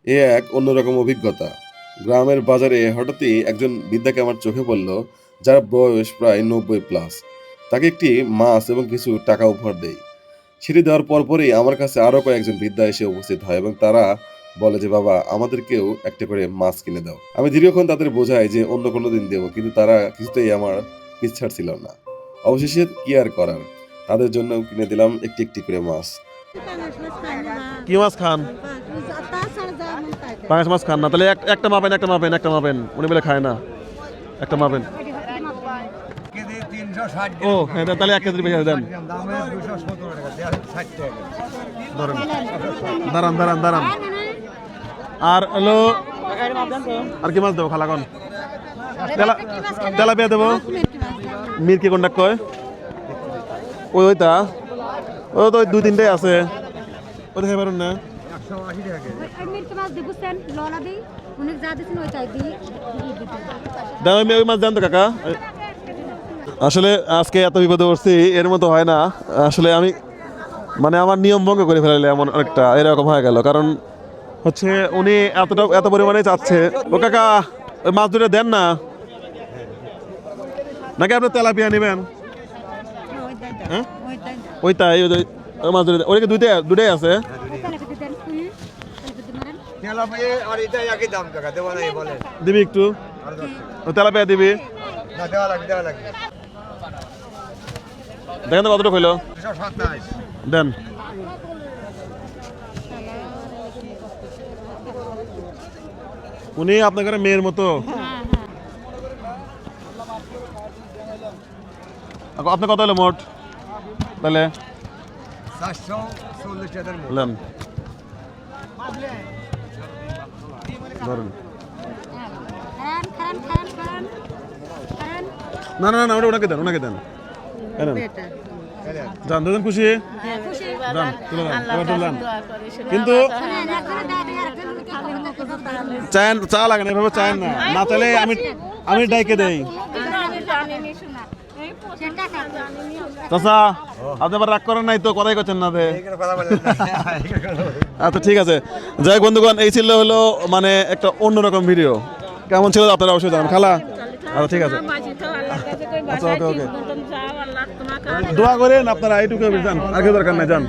এ এক অন্যরকম অভিজ্ঞতা। গ্রামের বাজারে হঠাৎই একজন বৃদ্ধাকে আমার চোখে পড়ল, যার বয়স প্রায় ৯০ প্লাস। তাকে একটি মাছ এবং কিছু টাকা উপহার দেই। সেটি দেওয়ার পরপরই আমার কাছে আরো কয়েকজন বৃদ্ধা এসে উপস্থিত হয় এবং তারা বলে যে, "বাবা, আমাদেরকেও একটা করে মাছ কিনে দাও।" আমি দীর্ঘক্ষণ তাদের বোঝাই যে অন্য কোনো দিন দেব, কিন্তু তারা কিছুতেই আমার পিছ ছাড়ছিল না। অবশেষে কি আর করার? তাদের জন্যও কিনে দিলাম একটি, একটি করে মাছ। কি মাছ খান? পাঙাশ মাছ খান না? তাহলে একটা মাপেন, একটা মাপেন, একটা মাপেন। উনি বলে খায় না। একটা মাপেন। ও হ্যাঁ, তাহলে 1 কেজি বেশি দেন। ধরেন। দাঁড়ান দাঁড়ান দাঁড়ান। আর হলো আর কি মাছ দেবো খালাগন? তেলাপিয়া দেবো। মির্কি কোনটা কয়? ওইটা ও তো 2-3টাই আছে। ওই দেখে পারুন না। ওই মাছ দেন তো কাকা। আসলে আজকে এত বিপদে পড়ছি, এর মতো হয় না। আসলে আমি মানে আমার নিয়ম ভঙ্গ করে ফেলাইলে এমন একটা এরকম হয়ে গেল। কারণ হচ্ছে উনি এত পরিমাণে চাচ্ছে। ও কাকা ওই মাছ দুটো দেন না, নাকি আপনি তেলাপিয়া নেবেন? হ্যাঁ ওইটাই ওই মাছ দুটো ওইদিকে দুটাই আছে। দিবি একটু তেলাপিয়া দিবি। দেখেন তো কতটুকু হইলো, দেন। উনি আপনার মেয়ের মতো। আপনার কত হলো মোট? তাহলে ধরুন। না না না, ওটা ওনাকে দেন, ওনাকে দেন। যান, দুজন খুশি? যান, তুলে দেন। কিন্তু চা লাগে না, এভাবে চায়েন না। না চাইলে আমি ডাইকে দেই। চাচা, আপনি আবার রাগ করেন নাই তো? কথাই করছেন না। আচ্ছা ঠিক আছে। যাই বন্ধুগণ, এই ছিল হলো মানে একটা অন্যরকম ভিডিও। কেমন ছিল আপনারা অবশ্যই জানান। খালা আচ্ছা ঠিক আছে। আচ্ছা ওকে ওকে, দোয়া করেন আপনারা। এইটুকু যান, আর কি দরকার নাই, যান।